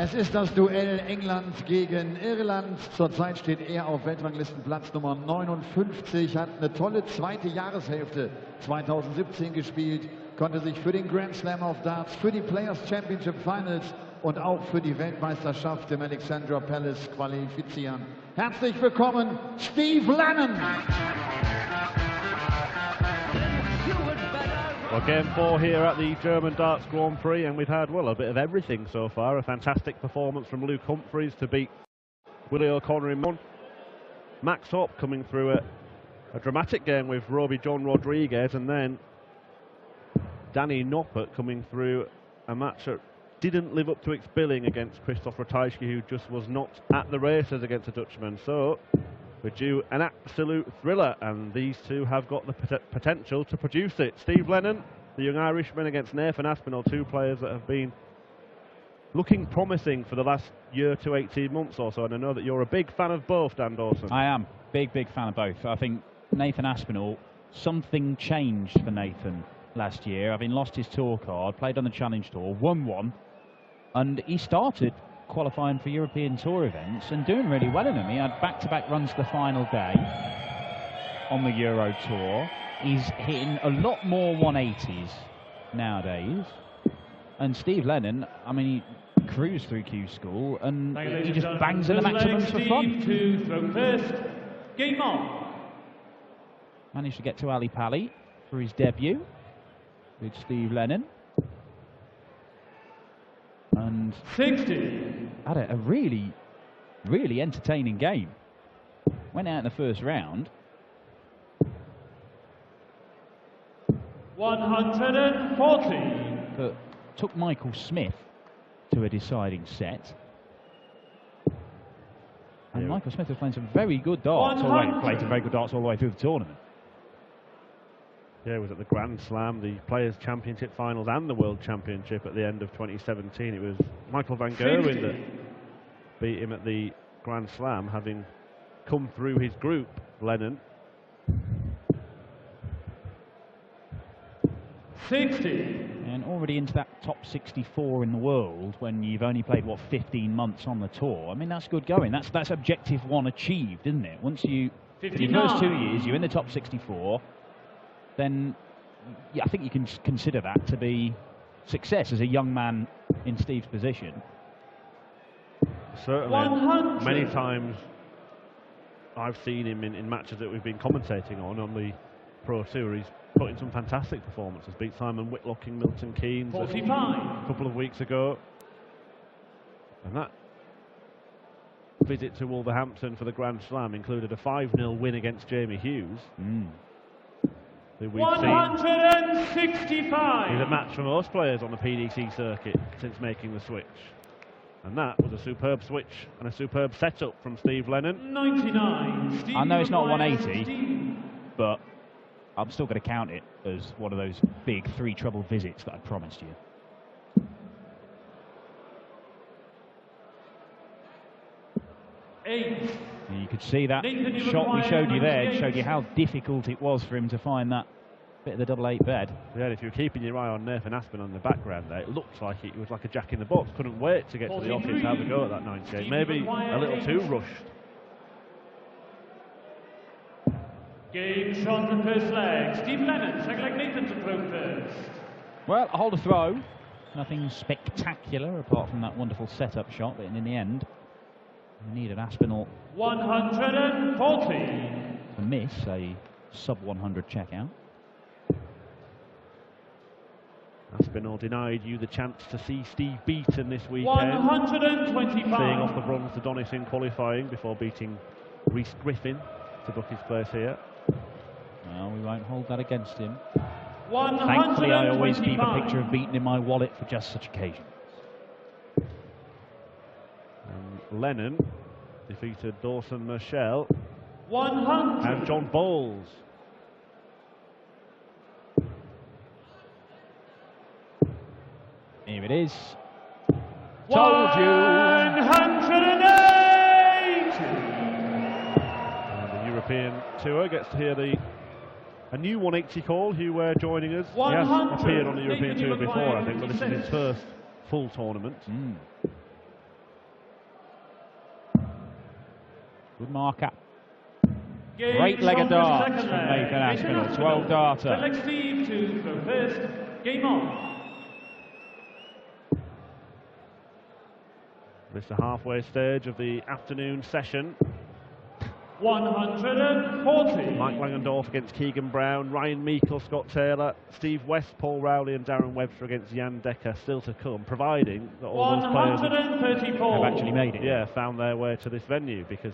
Es ist das Duell England gegen Irland. Zurzeit steht er auf Weltranglistenplatz Nummer 59, hat eine tolle zweite Jahreshälfte 2017 gespielt, konnte sich für den Grand Slam of Darts, für die Players Championship Finals und auch für die Weltmeisterschaft im Alexandra Palace qualifizieren. Herzlich willkommen, Steve Lennon! Well, game 4 here at the German Darts Grand Prix, and we've had, well, a bit of everything so far. A fantastic performance from Luke Humphries to beat Willie O'Connor in one. Max Hopp coming through a dramatic game with Roby John Rodriguez, and then Danny Noppert coming through a match that didn't live up to its billing against Christoph Ratajski, who just was not at the races against the Dutchman. So we're due an absolute thriller, and these two have got the potential to produce it. Steve Lennon, the young Irishman, against Nathan Aspinall, two players that have been looking promising for the last year to 18 months or so, and I know that you're a big fan of both, Dan Dawson. I am. Big fan of both. I think Nathan Aspinall, something changed for Nathan last year. Having lost his tour card, played on the Challenge Tour, won one, and he started qualifying for European Tour events and doing really well in them. He had back-to-back runs the final day on the Euro Tour. He's hitting a lot more 180s nowadays. And Steve Lennon, I mean, he cruised through Q School and he just bangs in the maximums for fun. To throw first. Game on. Managed to get to Ali Pali for his debut with Steve Lennon. And 60. Had a really entertaining game. Went out in the first round. 140. But took Michael Smith to a deciding set. And Michael Smith was playing some very good darts. Played some very good darts all the way through the tournament. Yeah, it was at the Grand Slam, the Players' Championship Finals and the World Championship at the end of 2017. It was Michael van Gerwen that beat him at the Grand Slam, having come through his group, Lennon. 60. And already into that top 64 in the world when you've only played, what, 15 months on the tour. I mean, that's good going. That's objective one achieved, isn't it? Once you, in the first 2 years, you're in the top 64, then yeah, I think you can consider that to be success as a young man in Steve's position. Certainly. 100. Many times I've seen him in matches that we've been commentating on the Pro Tour. He's put in some fantastic performances. Beat Simon Whitlock in Milton Keynes 45. a couple of weeks ago. And that visit to Wolverhampton for the Grand Slam included a 5-0 win against Jamie Hughes. We've 165. He's a match for most players on the PDC circuit since making the switch. And that was a superb switch and a superb setup from Steve Lennon. 99. I know it's not 180, but I'm still going to count it as one of those big three treble visits that I promised you. 8. You could see that shot we showed you there. It showed you how difficult it was for him to find that bit of the double 8 bed. Yeah, if you're keeping your eye on Nathan Aspinall in the background there, it looked like it was like a jack in the box. Couldn't wait to get to the office to have a go at that 98. Maybe a little too rushed. Game shot the first leg. Steve Lennon, second leg Nathan to throw first. Well, a hold of throw. Nothing spectacular apart from that wonderful setup shot, but in the end, we needed Aspinall 140. to miss a sub 100 checkout. Aspinall denied you the chance to see Steve beaten this weekend. 125. Staying off the bronze to Donis in qualifying before beating Rhys Griffin to book his place here. Well, we won't hold that against him. 125. Thankfully, I always keep a picture of beating in my wallet for just such occasions. And Lennon defeated Dawson Marshall 100. and John Bowles. Here it is. Told you. 180. And the European Tour gets to hear a new 180 call. Hugh Ware joining us. He has appeared on the European Tour before, I think, but this is his first full tournament. Good marker. Game Great leg of shot for darts second from leg. Nathan Aspinall, 12 darter. Select Steve to throw first. Game on. This is the halfway stage of the afternoon session. 140. Mike Langendorf against Keegan Brown, Ryan Meikle, Scott Taylor, Steve West, Paul Rowley and Darren Webster against Jan Decker still to come, providing that all those players 134. have actually made it. yeah, found their way to this venue, because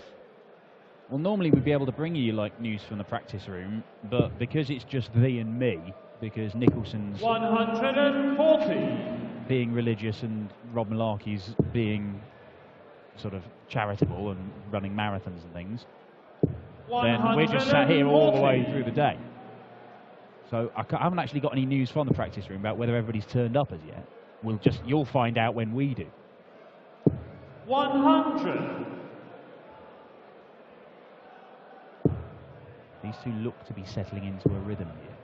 Well, normally we'd be able to bring you like news from the practice room, but because it's just thee and me, because Nicholson's 140. being religious and Rob Malarkey's being sort of charitable and running marathons and things, then we're just sat here all the way through the day. So I haven't actually got any news from the practice room about whether everybody's turned up as yet. You'll find out when we do. 100. These two look to be settling into a rhythm here.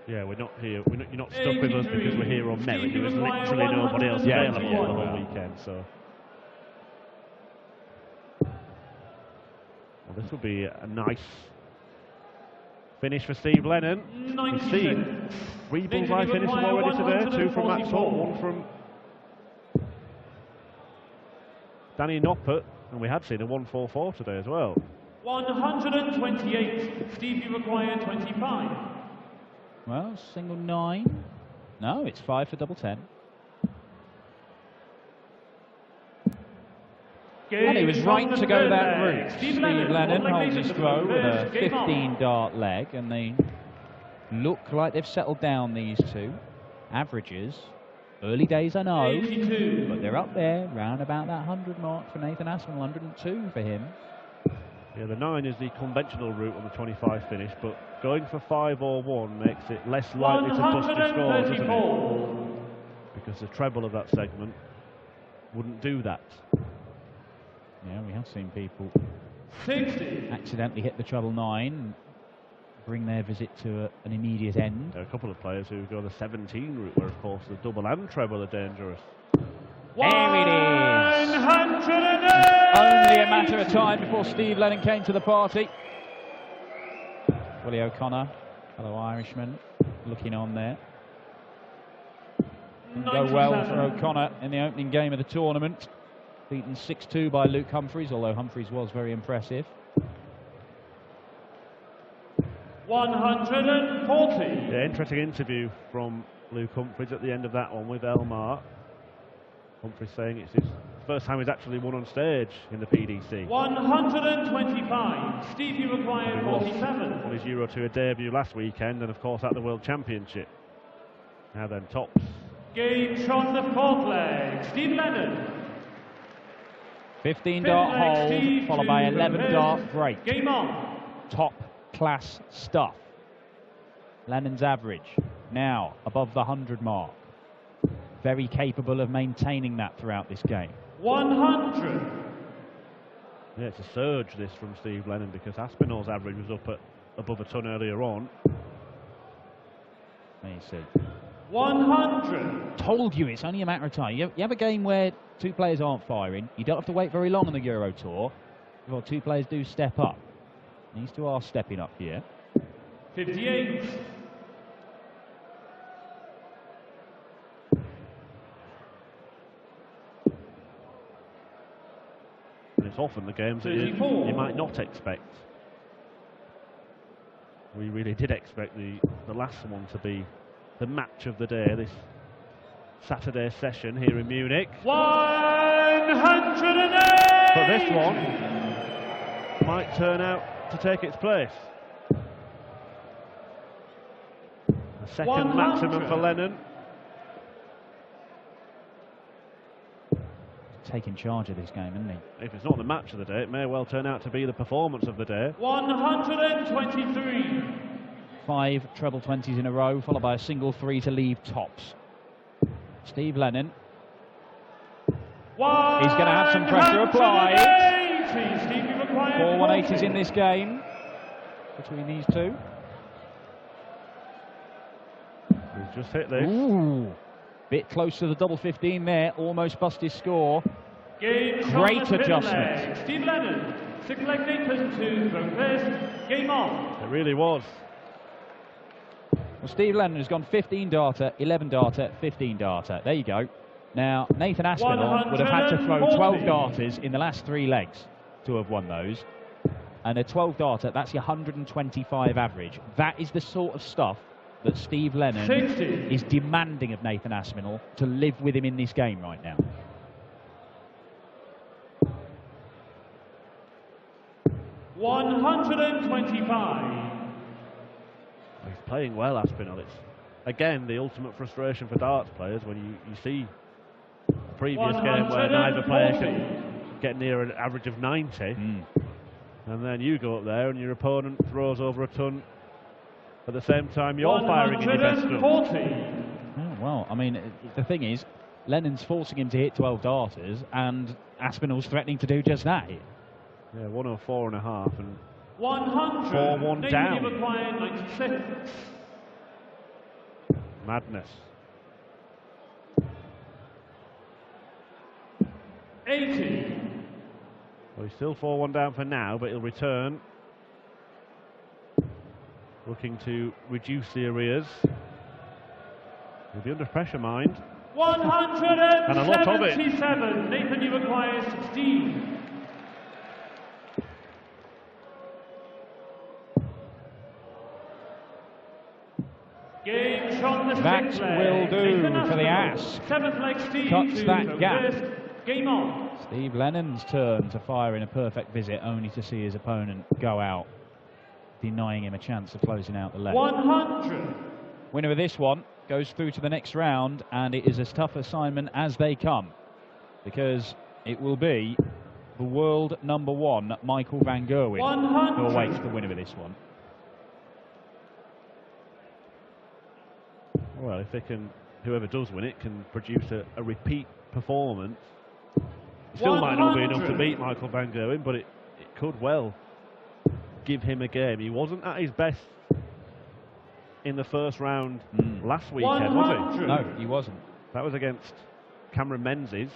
yeah, we're not here. You're not stuck with us because we're here on merit. There was literally nobody else available the whole weekend. So, well, this will be a nice finish for Steve Lennon. We've seen 3 bullseye finishes already today. 2 from Max Holt, 1 from Danny Noppert, and we had seen a 144 today as well. 128. Steve, you require 25. Well, single 9. No, it's 5 for double 10. And he was right to go that route. Steve Lennon holds his throw with a 15-dart leg, and they look like they've settled down, these two. Averages, early days I know, 82. but they're up there, round about that 100 mark for Nathan Aspinall, 102 for him. Yeah, the 9 is the conventional route on the 25 finish, but going for 5 or 1 makes it less likely to bust your scores, doesn't it? Because the treble of that segment wouldn't do that. Yeah, we have seen people 60. accidentally hit the treble 9, bring their visit to an immediate end. There are a couple of players who go the 17 route, where of course the double and treble are dangerous. There it is! 108. Only a matter of time before Steve Lennon came to the party. Willie O'Connor, fellow Irishman, looking on there. Didn't go well for O'Connor in the opening game of the tournament. Beaten 6-2 by Luke Humphreys, although Humphreys was very impressive. 140. Yeah, interesting interview from Luke Humphreys at the end of that one with Elmar. Humphreys saying it's his first time he's actually won on stage in the PDC. 125. Steve, you require 47. On his Euro Tour debut last weekend, and of course at the World Championship. Now then, tops. Game shot the 4th leg. Steve Lennon. 15-dart hold, followed by 11-dart break. Game on. Top class stuff. Lennon's average now above the 100 mark. Very capable of maintaining that throughout this game. 100. Yeah, it's a surge this from Steve Lennon, because Aspinall's average was up at above a ton earlier on. There you see. 100. Told you it's only a matter of time. You have a game where 2 players aren't firing. You don't have to wait very long on the Euro Tour before 2 players do step up. These 2 are stepping up here. 58. And it's often the games that you might not expect. We really did expect the last one to be the match of the day, this Saturday session here in Munich. 108. But this one might turn out to take its place. The second 100. maximum for Lennon. Taking charge of this game, isn't he? If it's not the match of the day, it may well turn out to be the performance of the day. 123. 5 treble 20s in a row, followed by a single 3 to leave tops. Steve Lennon. He's going to have some pressure applied. 4 180s in this game between these 2. We've just hit this. Ooh, bit close to the double 15 there, almost bust his score. Great adjustment. Steve Lennon, Six leg Nathan to throw first. Game on. It really was. Well, Steve Lennon has gone 15 darter, 11 darter, 15 darter. There you go. Now, Nathan Aspinall would have had to throw 12 darters in the last 3 legs to have won those. And a 12 darter, that's your 125 average. That is the sort of stuff that Steve Lennon is demanding of Nathan Aspinall to live with him in this game right now. $125. He's playing well, Aspinall. It's, again, the ultimate frustration for darts players when you see a previous game where neither player can get near an average of 90, and then you go up there and your opponent throws over a ton at the same time you're firing in your best stuff. Oh, well, I mean, the thing is, Lennon's forcing him to hit 12 darters, and Aspinall's threatening to do just that. Yeah, 104.5 and 100. 4-1 down. Required 96. Madness. 80. Well, he's still 4-1 down for now, but he'll return. Looking to reduce the arrears. He'll be under pressure, mind. 177. Nathan, you require 16. Game shot the That sixth leg. will do Nathan for the Aspinall. ass. 7th leg Steve Cuts to that throw gap. first. Game on. Steve Lennon's turn to fire in a perfect visit, only to see his opponent go out, denying him a chance of closing out the leg. 100. Winner of this one goes through to the next round, and it is as tough assignment as they come, because it will be the world #1, Michael van Gerwen, who awaits the winner of this one. Well, if they can, whoever does win it can produce a repeat performance. Still might not be enough to beat Michael van Gerwen, but it could well give him a game. He wasn't at his best in the first round last weekend, was he? No, he wasn't. That was against Cameron Menzies.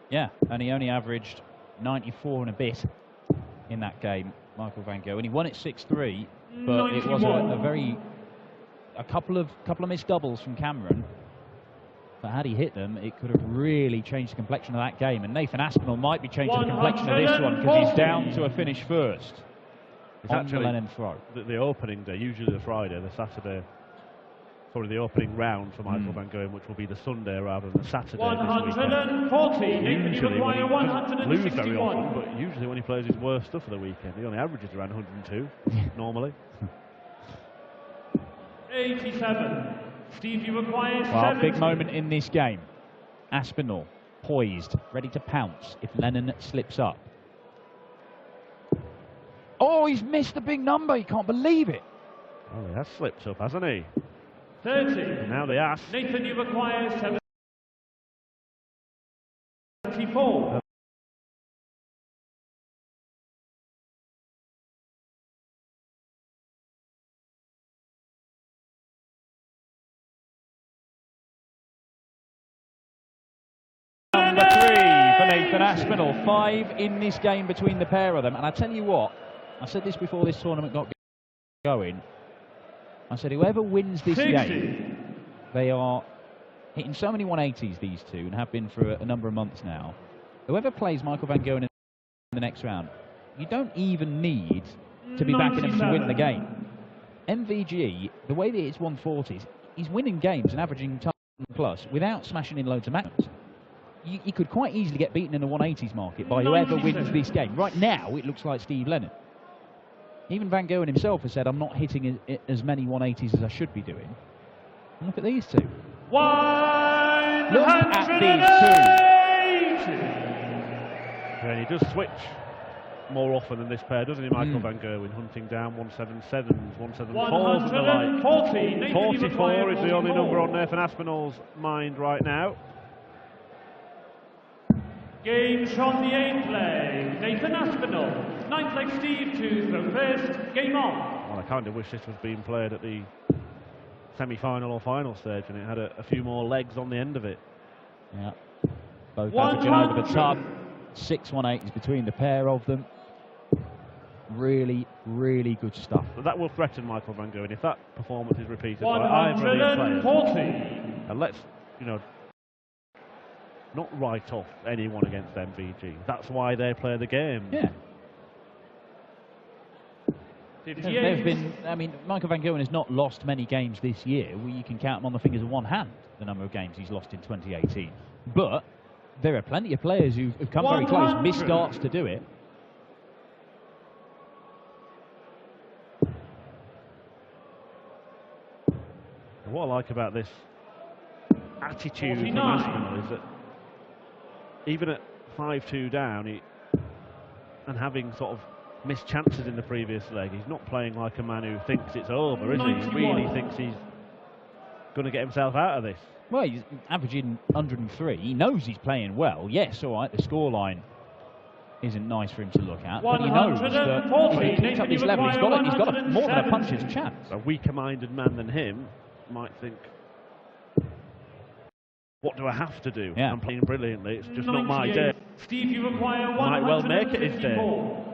Yeah, and he only averaged 94 and a bit in that game, Michael van Gerwen. He won it 6-3, but it was a couple of missed doubles from Cameron. But had he hit them, it could have really changed the complexion of that game. And Nathan Aspinall might be changing the complexion of this one, because he's down to a finish first. It's on actually the Lennon throw. The opening day, usually the Friday, the Saturday, probably the opening round for Michael van Gerwen, which will be the Sunday rather than the Saturday. 140. Usually when he doesn't lose very 161. often, but usually when he plays his worst stuff for the weekend, he only averages around 102 normally. 87. Steve, you require Well, 70. big moment in this game. Aspinall poised, ready to pounce if Lennon slips up. Oh, he's missed the big number. He can't believe it. Oh, he has slipped up, hasn't he? 30. And now the ass. Nathan, you require 74. Number 3 for Nathan Aspinall. 5 in this game between the pair of them. And I tell you what, I said this before this tournament got going. I said whoever wins this game, they are hitting so many 180s, these two, and have been for a number of months now. Whoever plays Michael van Gerwen in the next round, you don't even need to be backing him to win the game. MVG, the way that it's 140s, he's winning games and averaging ton plus without smashing in loads of maximums. You could quite easily get beaten in the 180s market by whoever wins this game. Right now, it looks like Steve Lennon. Even Van Gerwen himself has said, I'm not hitting as many 180s as I should be doing. And look at these two. Look at these two. Yeah, he does switch more often than this pair, doesn't he, Michael van Gerwen? Hunting down 177s, 174s and the like. 44 is the only number on Nathan Aspinall's mind right now. Game shot the 8th leg. Nathan Aspinall. 9th leg Steve to throw first. Game on. Well, I kind of wish this was being played at the semi-final or final stage, and it had a few more legs on the end of it. Yeah, both averaging over the ton. 6 180s between the pair of them. Really, really good stuff. But that will threaten Michael van Gerwen if that performance is repeated by either of these players. 140. And let's, not write off anyone against MVG. That's why they play the game. Yeah. 58. There've been, I mean, Michael van Gerwen has not lost many games this year. You can count them on the fingers of one hand, the number of games he's lost in 2018. But there are plenty of players who've come very close, missed starts to do it. What I like about this attitude 49. from Aspinall is that even at 5-2 down, and having sort of missed chances in the previous leg, he's not playing like a man who thinks it's over, is he? He really thinks he's going to get himself out of this. Well, he's averaging 103. He knows he's playing well. Yes, all right, the scoreline isn't nice for him to look at, but he knows that if he keeps up this level, he's got more than a puncher's chance. A weaker-minded man than him might think, what do I have to do? Yeah. I'm playing brilliantly, it's just not my day. Steve, you require Might well make it his day. 154.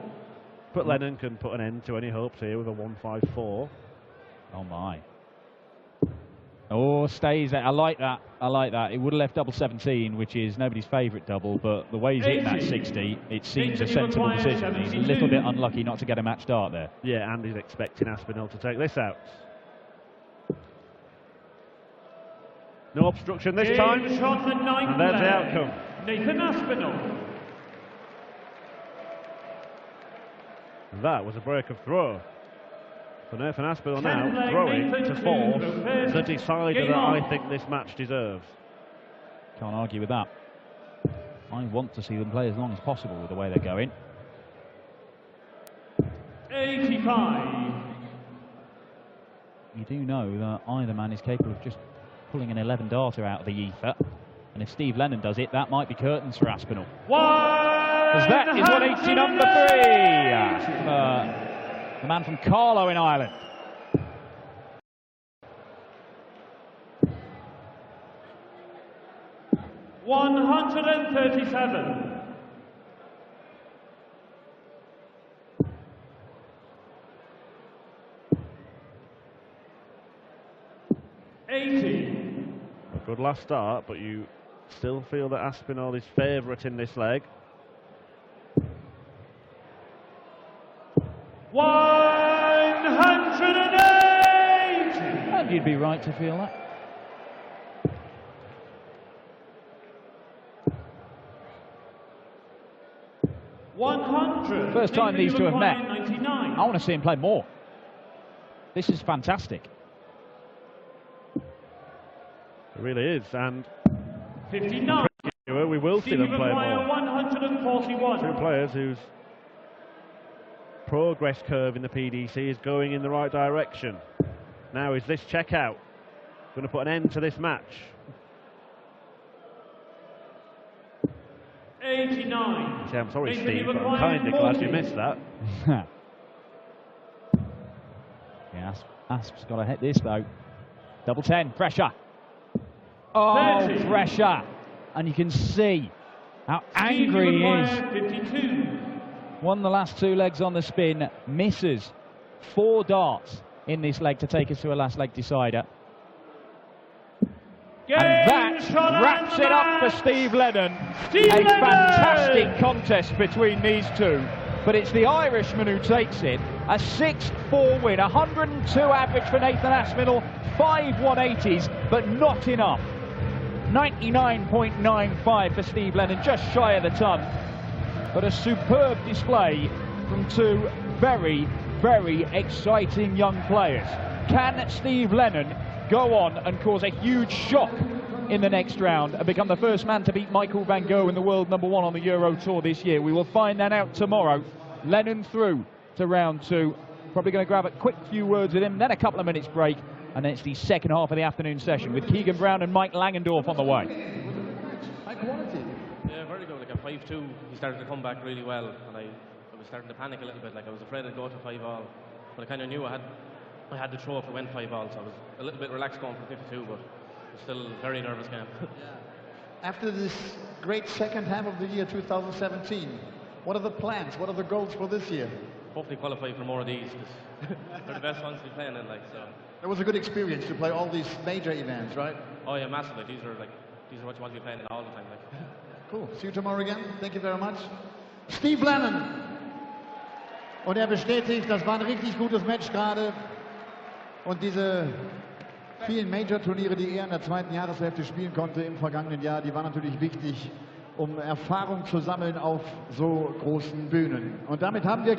But Lennon can put an end to any hopes here with a 154. Oh my. Oh, stays there. I like that. I like that. It would have left double 17, which is nobody's favourite double, but the way he's hitting that 60, it seems a sensible decision. He's a little bit unlucky not to get a match start there. Yeah, and he's expecting Aspinall to take this out. No obstruction this time, Shot the ninth and there's the leg. outcome. Nathan Aspinall. That was a break of throw. For Nathan Aspinall now, Leg throwing Nathan to to force the the decider game that on. I think this match deserves. Can't argue with that. I want to see them play as long as possible with the way they're going. 85. You do know that either man is capable of just pulling an 11 darter out of the ether, and if Steve Lennon does it, that might be curtains for Aspinall. Because that is 180 number 3. The man from Carlow in Ireland. $137. A good last start, but you still feel that Aspinall is favourite in this leg. 180. And you'd be right to feel that. First time these two have met. I want to see him play more. This is fantastic. It really is, and 59. we will see them play more. 141. Two players whose progress curve in the PDC is going in the right direction. Now, is this checkout going to put an end to this match? 89. See, I'm sorry, Nathan, Steve, you but I'm require kind of glad you 40. missed that. Yeah, Asp's got to hit this though. Double 10, pressure. Oh, 30. pressure. And you can see how angry he is. 52. Won the last two legs on the spin, misses 4 darts in this leg to take us to a last leg decider. And that wraps it up for Steve Lennon. A fantastic contest between these two. But it's the Irishman who takes it. A 6-4 win, 102 average for Nathan Aspinall, 5 180s, but not enough. 99.95 for Steve Lennon, just shy of the ton. But a superb display from two very, very exciting young players. Can Steve Lennon go on and cause a huge shock in the next round and become the first man to beat Michael van Gerwen, the world #1 on the Euro Tour this year? We will find that out tomorrow. Lennon through to round 2. Probably going to grab a quick few words with him, then a couple of minutes break, and then it's the second half of the afternoon session with Keegan Brown and Mike Langendorf on the way. High quality. Yeah, very good. Like at 5-2, he started to come back really well, and I was starting to panic a little bit. Like I was afraid I'd go to 5-all, but I kind of knew I had the throw if I went 5-all, so I was a little bit relaxed going for 52, but it was still a very nervous game. After this great second half of the year 2017, what are the plans? What are the goals for this year? hopefully qualify for more of these, because they're the best ones to be playing in, like, so. It was a good experience to play all these major events, right? Oh yeah, massively. These are what you want to be playing in all the time, like. Cool. See you tomorrow again. Thank you very much. Steve Lennon. Und bestätigt, das war ein richtig gutes Match gerade. Und diese vielen Major-Turniere, die er in der zweiten Jahreshälfte spielen konnte im vergangenen Jahr, die waren natürlich wichtig, um Erfahrung zu sammeln auf so großen Bühnen. Und damit haben wir